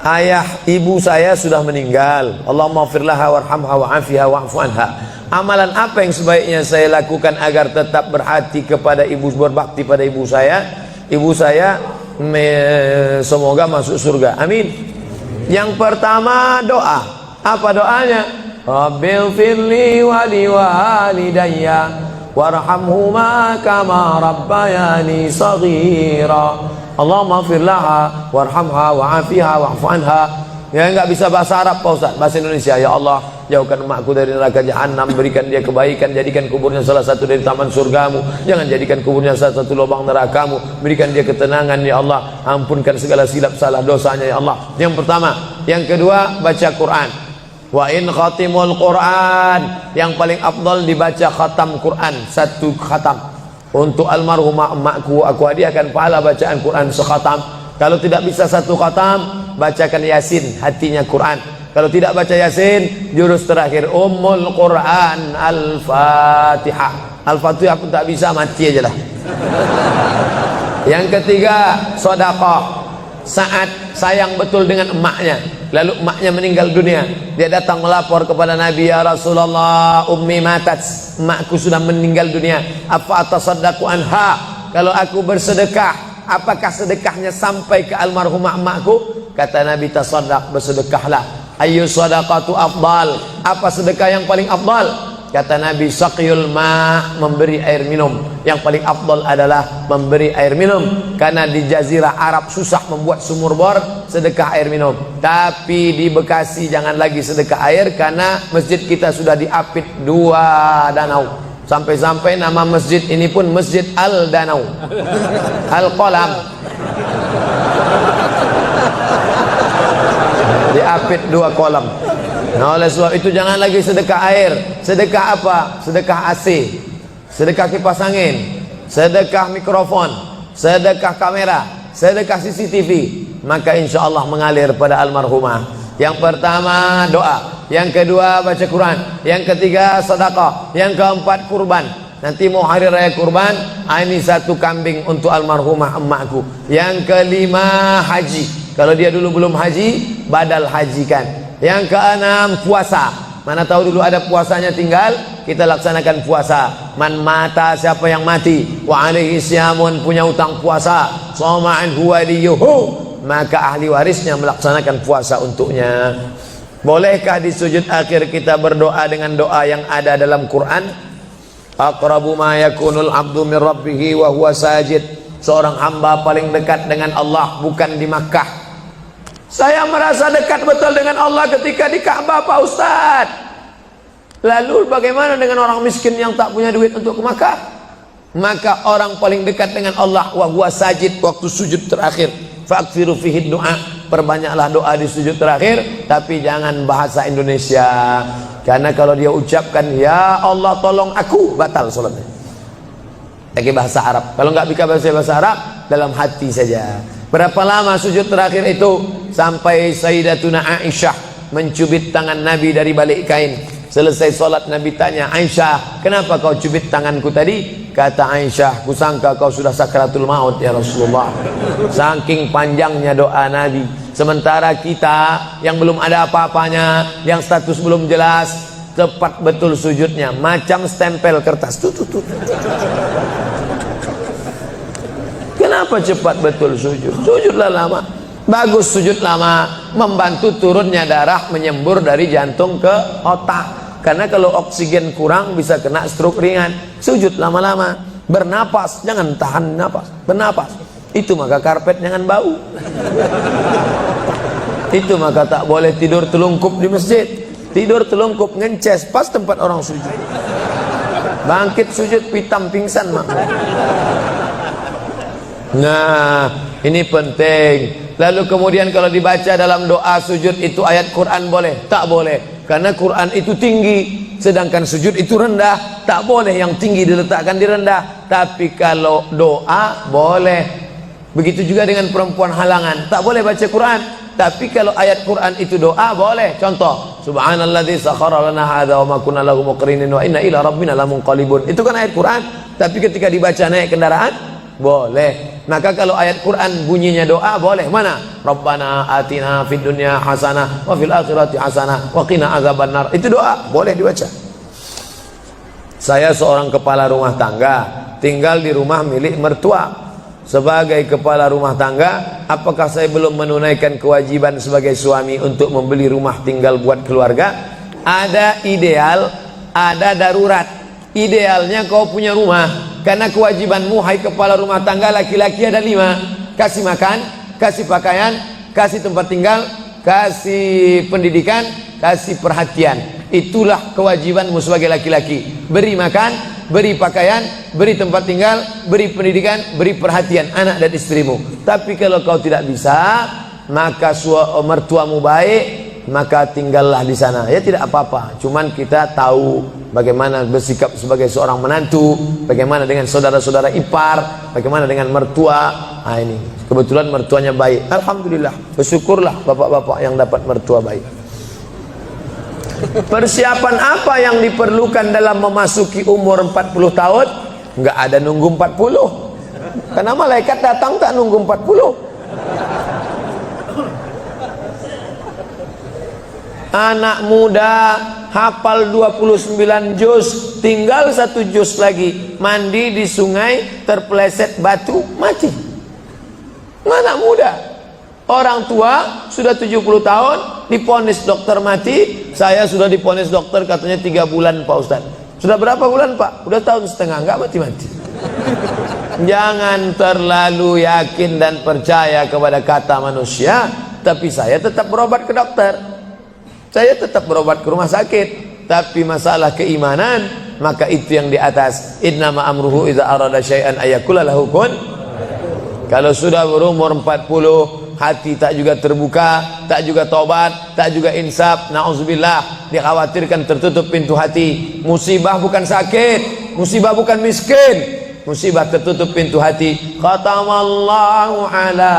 ayah ibu saya sudah meninggal, Allahumma firlaha warhamha wa'afiha wa'fu anha. Amalan apa yang sebaiknya saya lakukan agar tetap berhati kepada ibu, berbakti pada ibu saya? Ibu saya semoga masuk surga, amin. Yang pertama doa. Apa doanya? Rabbil firli wa liwalidayya warhamhuma kama rabbayani saghira. Allahumma firlaha warhamha wa'afiha wa'fu anha. Ya, enggak bisa bahasa Arab Pak Ustaz, bahasa Indonesia. Ya Allah, jauhkan emakku dari neraka jahanam, berikan dia kebaikan, jadikan kuburnya salah satu dari taman surgamu, jangan jadikan kuburnya salah satu lubang nerakamu, berikan dia ketenangan ya Allah, ampunkan segala silap salah dosanya ya Allah. Yang pertama. Yang kedua, baca Quran. Wa in khatimul Quran, yang paling afdal dibaca khatam Quran, satu khatam. Untuk almarhumah emakku, aku hadiahkan pahala bacaan Quran sekhatam. Kalau tidak bisa satu khatam, bacakan Yasin, hatinya Quran. Kalau tidak baca Yasin, jurus terakhir Ummul Quran Al-Fatihah. Al-Fatihah pun tak bisa, mati aja lah. Yang ketiga, sedekah. Saat sayang betul dengan emaknya, lalu emaknya meninggal dunia, dia datang melapor kepada Nabi, ya Rasulullah, ummi matat, emakku sudah meninggal dunia, apa atasaddaqu anha, kalau aku bersedekah, apakah sedekahnya sampai ke almarhumah emakku? Kata Nabi, tasaddaq, bersedekahlah. Ayu sadaqatu afdal, apa sedekah yang paling afdal? Kata Nabi, saqyul ma', memberi air minum. Yang paling afdal adalah memberi air minum, karena di jazirah Arab susah membuat sumur bor, sedekah air minum. Tapi di Bekasi jangan lagi sedekah air, karena masjid kita sudah diapit 2 danau. Sampai-sampai nama masjid ini pun Masjid Al-Danau, Al-Qalam, diapit 2 kolam. Nah, oleh sebab itu jangan lagi sedekah air. Sedekah apa? Sedekah AC, sedekah kipas angin, sedekah mikrofon, sedekah kamera, sedekah CCTV. Maka insya Allah mengalir pada almarhumah. Yang pertama doa, yang kedua baca Quran, yang ketiga sedekah, yang keempat kurban. Nanti mau hari raya kurban, ini 1 kambing untuk almarhumah emakku. Yang kelima haji, kalau dia dulu belum haji, badal hajikan. Yang keenam puasa, mana tahu dulu ada puasanya, tinggal kita laksanakan puasa. Man mata, siapa yang mati, wa alaihi syamun, punya utang puasa, soma'an huwa liyuhu, maka ahli warisnya melaksanakan puasa untuknya. Bolehkah di sujud akhir kita berdoa dengan doa yang ada dalam Quran? Aqrabu ma yakunul abdu min rabbihi wa huwa sajid. Seorang hamba paling dekat dengan Allah bukan di Makkah. Saya merasa dekat betul dengan Allah ketika di Ka'bah Pak Ustaz. Lalu bagaimana dengan orang miskin yang tak punya duit untuk ke Makkah? Maka orang paling dekat dengan Allah wa huwa sajid, waktu sujud terakhir. Fa'akfiru fihi du'a, perbanyaklah doa di sujud terakhir, tapi jangan bahasa Indonesia. Karena kalau dia ucapkan ya Allah tolong aku, batal salatnya. Pakai bahasa Arab. Kalau nggak bisa bahasa Arab, dalam hati saja. Berapa lama sujud terakhir itu? Sampai Sayyidatuna Aisyah mencubit tangan Nabi dari balik kain. Selesai solat Nabi tanya, Aisyah, kenapa kau cubit tanganku tadi? Kata Aisyah, kusangka kau sudah sakratul maut ya Rasulullah. Saking panjangnya doa Nabi. Sementara kita yang belum ada apa-apanya, yang status belum jelas, tepat betul sujudnya, macam stempel kertas. Kenapa cepat betul sujud? Sujudlah lama. Bagus sujud lama, membantu turunnya darah menyembur dari jantung ke otak. Karena kalau oksigen kurang bisa kena stroke ringan. Sujud lama-lama, bernapas, jangan tahan napas, bernapas. Itu maka karpet jangan bau. Itu maka tak boleh tidur telungkup di masjid. Tidur telungkup ngences pas tempat orang sujud. Bangkit sujud pitam pingsan mak. Nah, ini penting. Lalu kemudian kalau dibaca dalam doa sujud itu ayat Quran boleh? Tak boleh. Karena Quran itu tinggi, sedangkan sujud itu rendah. Tak boleh yang tinggi diletakkan di rendah. Tapi kalau doa boleh. Begitu juga dengan perempuan halangan, tak boleh baca Quran. Tapi kalau ayat Quran itu doa boleh. Contoh, Subhanalladzi sakhkhara lana hadza wa ma kunna lahu muqrinin wa inna ila rabbina lamunqalibun. Itu kan ayat Quran. Tapi ketika dibaca naik kendaraan boleh. Maka kalau ayat Quran bunyinya doa boleh. Mana? Rabbana atina fid dunya hasanah wa fil akhirati hasanah wa qina azabannar. Itu doa, boleh dibaca. Saya seorang kepala rumah tangga, tinggal di rumah milik mertua. Sebagai kepala rumah tangga, apakah saya belum menunaikan kewajiban sebagai suami untuk membeli rumah tinggal buat keluarga? Ada ideal, ada darurat. Idealnya kau punya rumah, karena kewajibanmu hai kepala rumah tangga laki-laki ada 5. Kasih makan, kasih pakaian, kasih tempat tinggal, kasih pendidikan, kasih perhatian. Itulah kewajibanmu sebagai laki-laki. Beri makan, beri pakaian, beri tempat tinggal, beri pendidikan, beri perhatian anak dan istrimu. Tapi kalau kau tidak bisa, maka mertuamu baik, maka tinggallah di sana. Ya tidak apa-apa. Cuman kita tahu bagaimana bersikap sebagai seorang menantu, bagaimana dengan saudara-saudara ipar, bagaimana dengan mertua. Nah ini kebetulan mertuanya baik. Alhamdulillah, bersyukurlah bapak-bapak yang dapat mertua baik. Persiapan apa yang diperlukan dalam memasuki umur 40 tahun? Enggak ada nunggu 40. Karena malaikat datang tak nunggu 40. Anak muda hafal 29 juz, tinggal 1 juz lagi, mandi di sungai terpeleset batu mati. Anak muda. Orang tua sudah 70 tahun diponis dokter mati. Saya sudah diponis dokter katanya 3 bulan Pak Ustaz. Sudah berapa bulan Pak? Udah tahun setengah, enggak mati-mati. Jangan terlalu yakin dan percaya kepada kata manusia. Tapi saya tetap berobat ke dokter, saya tetap berobat ke rumah sakit. Tapi masalah keimanan, maka itu yang di atas. Innama amruhu idza arada syai'an ayakula lahu kun. Kalau sudah berumur 40, hati tak juga terbuka, tak juga tobat, tak juga insaf, na'udzubillah, dikhawatirkan tertutup pintu hati. Musibah bukan sakit, musibah bukan miskin, musibah tertutup pintu hati. Khatamallahu ala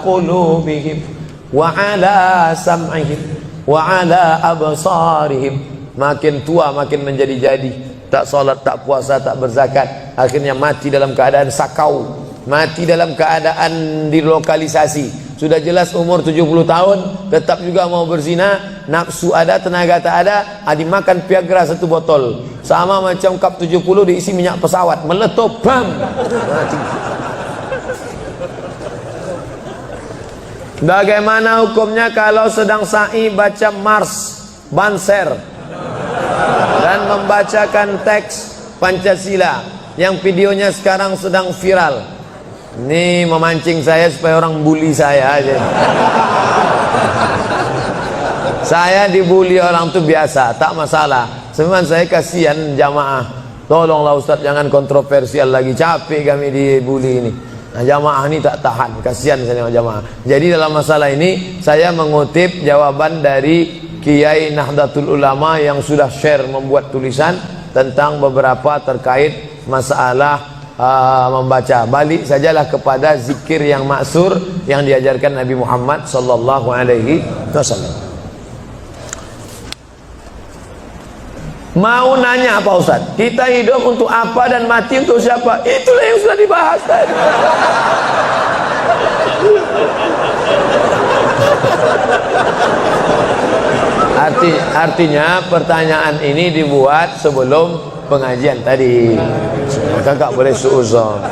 qulubihim wa ala sam'ihim wa ala absarihim. Makin tua makin menjadi-jadi, tak salat, tak puasa, tak berzakat, akhirnya mati dalam keadaan sakau, mati dalam keadaan dilokalisasi. Sudah jelas umur 70 tahun tetap juga mau berzina, nafsu ada, tenaga tak ada, dimakan Viagra 1 botol. Sama macam kap 70 diisi minyak pesawat, meletup, bam, mati. Bagaimana hukumnya kalau sedang sa'i baca Mars, Banser dan membacakan teks Pancasila yang videonya sekarang sedang viral? Ini memancing saya supaya orang bully saya aja. Saya dibully orang tuh biasa, tak masalah. Sebenarnya saya kasihan jamaah. Tolonglah Ustaz jangan kontroversial lagi, capek kami dibully ini. Nah, jamaah ini tak tahan, kasihan saya dengan jamaah. Jadi dalam masalah ini saya mengutip jawaban dari Kiai Nahdlatul Ulama yang sudah share membuat tulisan tentang beberapa terkait masalah membaca. Balik sajalah kepada zikir yang maksur yang diajarkan Nabi Muhammad sallallahu alaihi wasallam. Mau nanya Pak Ustaz, kita hidup untuk apa dan mati untuk siapa? Itulah yang sudah dibahas tadi. Artinya pertanyaan ini dibuat sebelum pengajian tadi. Kakak boleh suuzon.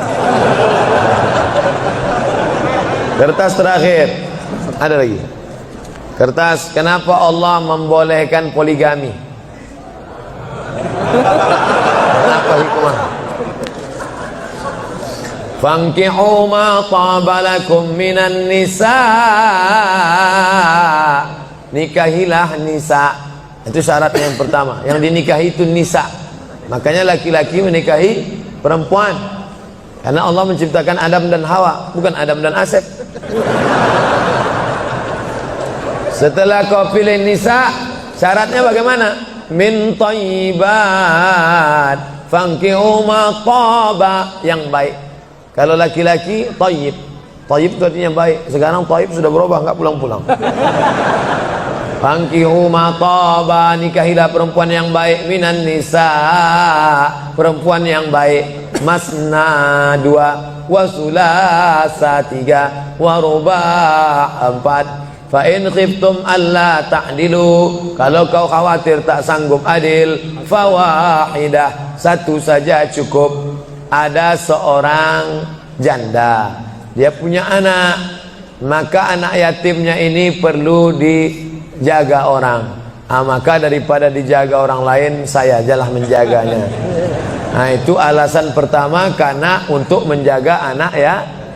Kertas terakhir. Ada lagi. Kertas, kenapa Allah membolehkan poligami? Kenapa hikmah? Fankihu ma tabalakum minan nisa. Nikahilah nisa. Itu syaratnya yang pertama. Yang dinikahi itu nisa. Makanya laki-laki menikahi perempuan, karena Allah menciptakan Adam dan Hawa, bukan Adam dan Asep. Setelah kau pilih nisa, syaratnya bagaimana? Min thayyibat fankihu ma taba, yang baik. Kalau laki-laki thayyib, thayyib itu artinya baik. Sekarang thayyib sudah berubah, enggak pulang-pulang. Fankihu ma taba, nikahilah perempuan yang baik minan nisa, perempuan yang baik. Masna 2, wa sulasa 3, wa ruba' 4. Fa in khiftum alla ta'dilu, kalau kau khawatir tak sanggup adil, fawahidah, satu saja cukup. Ada seorang janda, dia punya anak, maka anak yatimnya ini perlu dijaga orang. Maka daripada dijaga orang lain, saya ajalah menjaganya. Nah, itu alasan pertama, karena untuk menjaga anak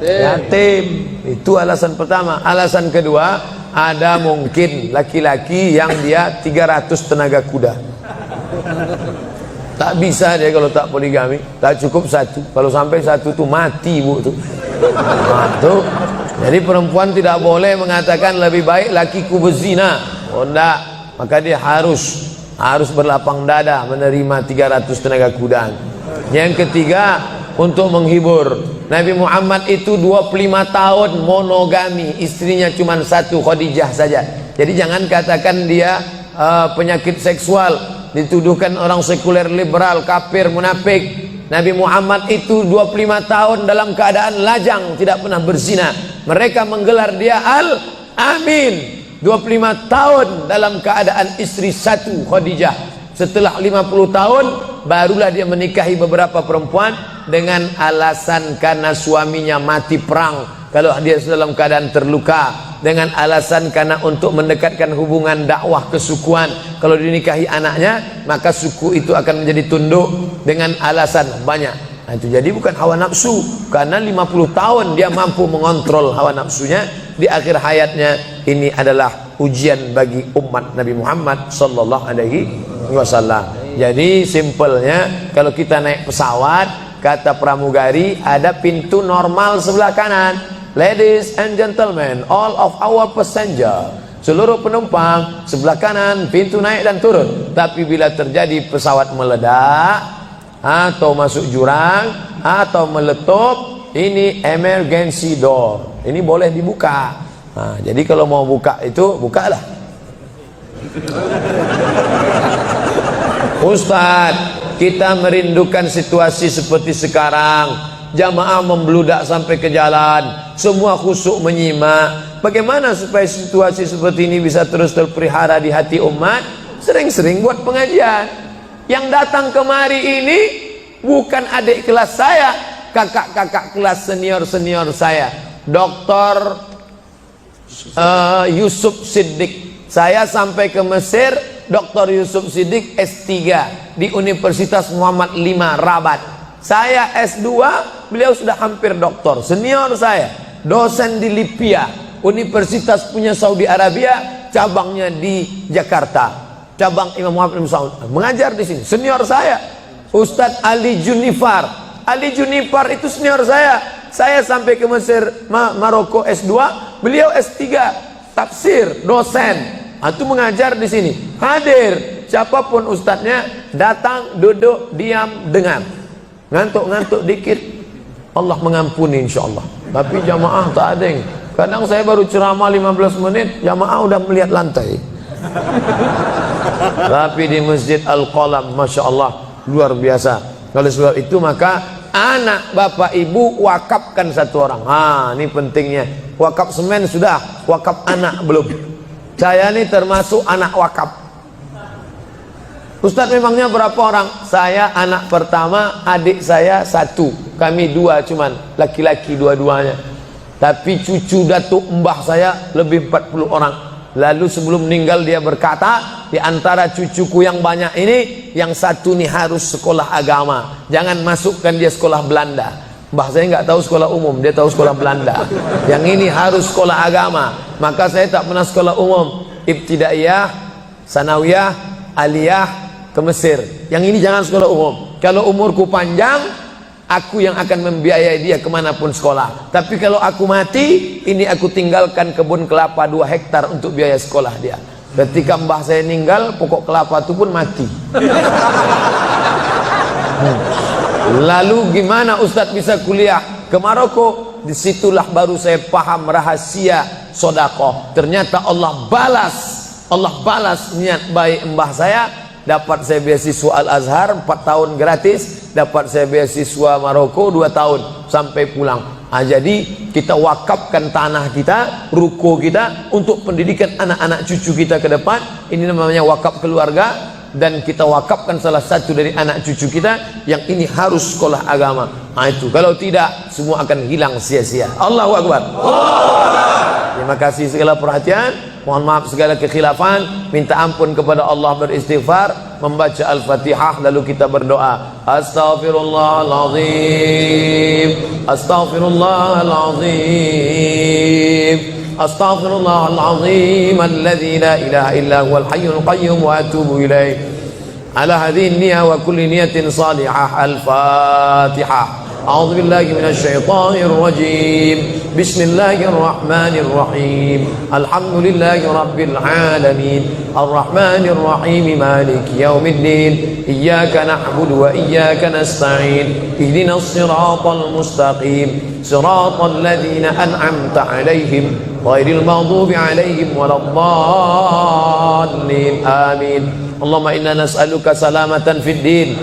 yatim. Itu alasan pertama. Alasan kedua, ada mungkin laki-laki yang dia 300 tenaga kuda. Tak bisa dia kalau tak poligami, tak cukup satu. Kalau sampai satu tuh mati bu tuh. Nah, tuh. Jadi perempuan tidak boleh mengatakan lebih baik lakiku berzina. Oh enggak, maka dia harus berlapang dada menerima 300 tenaga kuda. Yang ketiga, untuk menghibur. Nabi Muhammad itu 25 tahun monogami, istrinya cuma satu, Khadijah saja. Jadi jangan katakan dia penyakit seksual, dituduhkan orang sekuler, liberal, kafir, munafik. Nabi Muhammad itu 25 tahun dalam keadaan lajang, tidak pernah berzina. Mereka menggelar dia Al-Amin. 25 tahun dalam keadaan istri satu, Khadijah. Setelah 50 tahun barulah dia menikahi beberapa perempuan dengan alasan karena suaminya mati perang, kalau dia dalam keadaan terluka, dengan alasan karena untuk mendekatkan hubungan dakwah kesukuan. Kalau dinikahi anaknya, maka suku itu akan menjadi tunduk, dengan alasan banyak. Nah, itu jadi bukan hawa nafsu, karena 50 tahun dia mampu mengontrol hawa nafsunya. Di akhir hayatnya, ini adalah ujian bagi umat Nabi Muhammad sallallahu alaihi wasallam. Jadi simpelnya, kalau kita naik pesawat, kata pramugari, ada pintu normal sebelah kanan. Ladies and gentlemen, all of our passenger, seluruh penumpang, sebelah kanan pintu naik dan turun. Tapi bila terjadi pesawat meledak, atau masuk jurang, atau meletup, ini emergency door, ini boleh dibuka. Nah, jadi kalau mau buka itu, bukalah. Ustadz, kita merindukan situasi seperti sekarang. Jamaah membludak sampai ke jalan, semua khusyuk menyimak. Bagaimana supaya situasi seperti ini bisa terus terpelihara di hati umat? Sering-sering buat pengajian. Yang datang kemari ini bukan adik kelas saya, kakak-kakak kelas senior-senior saya. Dr. Yusuf Siddiq. Saya sampai ke Mesir, Dr. Yusuf Siddiq S3 di Universitas Muhammad V Rabat. Saya S2, beliau sudah hampir doktor. Senior saya, dosen di Libya, universitas punya Saudi Arabia, cabangnya di Jakarta, cabang Imam Muhammad bin Saud, mengajar di sini. Senior saya, Ustadz Ali Junifar. Ali Junifar itu senior saya. Saya sampai ke Mesir, Maroko S2, beliau S3, tafsir, dosen. Itu mengajar di sini. Hadir, siapapun ustadznya, datang, duduk, diam, dengar. Ngantuk-ngantuk dikit, Allah mengampuni insyaallah. Tapi jamaah tak ada yang, kadang saya baru ceramah 15 menit, jamaah udah melihat lantai. Tapi di Masjid Al-Qalam, Masya Allah, luar biasa. Oleh sebab itu maka anak bapak ibu wakafkan satu orang. Ini pentingnya. Wakaf semen sudah, wakaf anak belum. Saya ini termasuk anak wakaf. Ustadz, memangnya berapa orang? Saya anak pertama, adik saya satu, kami dua cuman, laki-laki dua-duanya. Tapi cucu datuk mbah saya lebih 40 orang. Lalu sebelum meninggal dia berkata, di antara cucuku yang banyak ini, yang satu nih harus sekolah agama, jangan masukkan dia sekolah Belanda. Mbah saya nggak tahu sekolah umum, dia tahu sekolah Belanda. Yang ini harus sekolah agama. Maka saya tak pernah sekolah umum, ibtidaiyah, sanawiyah, aliyah, ke Mesir. Yang ini jangan sekolah umum. Kalau umurku panjang, aku yang akan membiayai dia kemanapun sekolah. Tapi kalau aku mati, ini aku tinggalkan kebun kelapa 2 hektar untuk biaya sekolah dia. Ketika mbah saya meninggal, pokok kelapa itu pun mati. Lalu gimana Ustadz bisa kuliah ke Maroko? Disitulah baru saya paham rahasia sodakoh. Ternyata Allah balas Allah balas niat baik mbah saya. Dapat saya beasiswa Al-Azhar 4 tahun gratis, dapat saya beasiswa Maroko 2 tahun sampai pulang. Jadi kita wakafkan tanah kita, ruko kita untuk pendidikan anak-anak cucu kita ke depan. Ini namanya wakaf keluarga. Dan kita wakafkan salah satu dari anak cucu kita yang ini harus sekolah agama. Itu kalau tidak semua akan hilang sia-sia. Allahu Akbar. Terima kasih segala perhatian. Mohon maaf segala kekhilafan. Minta ampun kepada Allah, beristighfar, membaca Al-Fatihah, lalu kita berdoa. Astaghfirullahaladzim, Astaghfirullahaladzim, Astaghfirullahaladzim alladzi la ilaha illa huwal hayyul qayyum wa atubu ilaih. Ala hadhihi niyah wa kulli niyatin salihah. Al-Fatihah. أعوذ بالله من الشيطان الرجيم. بسم الله الرحمن الرحيم. الحمد لله رب العالمين الرحمن الرحيم مالك يوم الدين إياك نعبد وإياك نستعين اهدنا الصراط المستقيم صراط الذين أنعمت عليهم غير المغضوب عليهم ولا الضالين آمين. Allahumma inna nas'aluka salamatan fid din.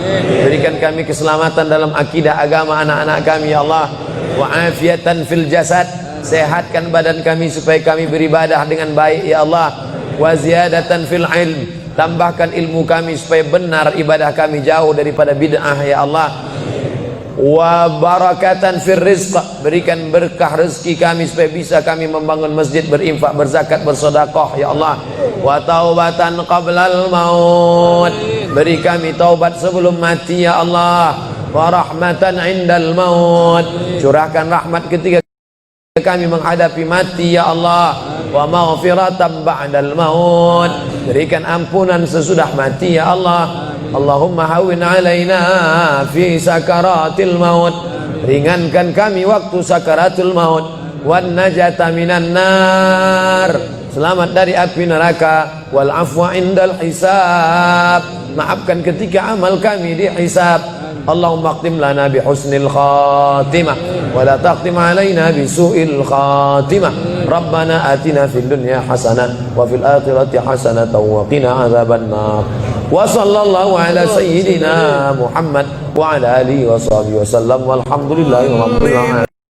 Berikan kami keselamatan dalam akidah agama anak-anak kami ya Allah. Wa afiatan fil jasad. Sehatkan badan kami supaya kami beribadah dengan baik ya Allah. Wa ziyadatan fil ilm. Tambahkan ilmu kami supaya benar ibadah kami, jauh daripada bid'ah ya Allah. Wa barakatan fir rizq. Berikan berkah rezeki kami supaya bisa kami membangun masjid, berinfak, berzakat, bersedekah ya Allah. Wa taubatan qablal maut. Beri kami taubat sebelum mati ya Allah. Wa rahmatan indal maut. Curahkan rahmat ketika kami menghadapi mati ya Allah. Wa maghfiratan ba'dal maut. Berikan ampunan sesudah mati ya Allah. Allahumma hawwin alaina fi sakaratil maut. Ringankan kami waktu sakaratul maut. Wan najata minan nar. Selamat dari api neraka. Wal afwa indal hisab. Maafkan ketika amal kami dihisab. Allahumma khtim lana bi husnil khatimah wa la takhtim alaina bi su'il khatimah. Rabbana atina fid dunya hasanah wa fil akhirati hasanah wa qina adzaban nar. Wa sallallahu ala sayyidina Muhammad wa ala alihi wa sahbihi wa sallam walhamdulillahi rabbil alamin.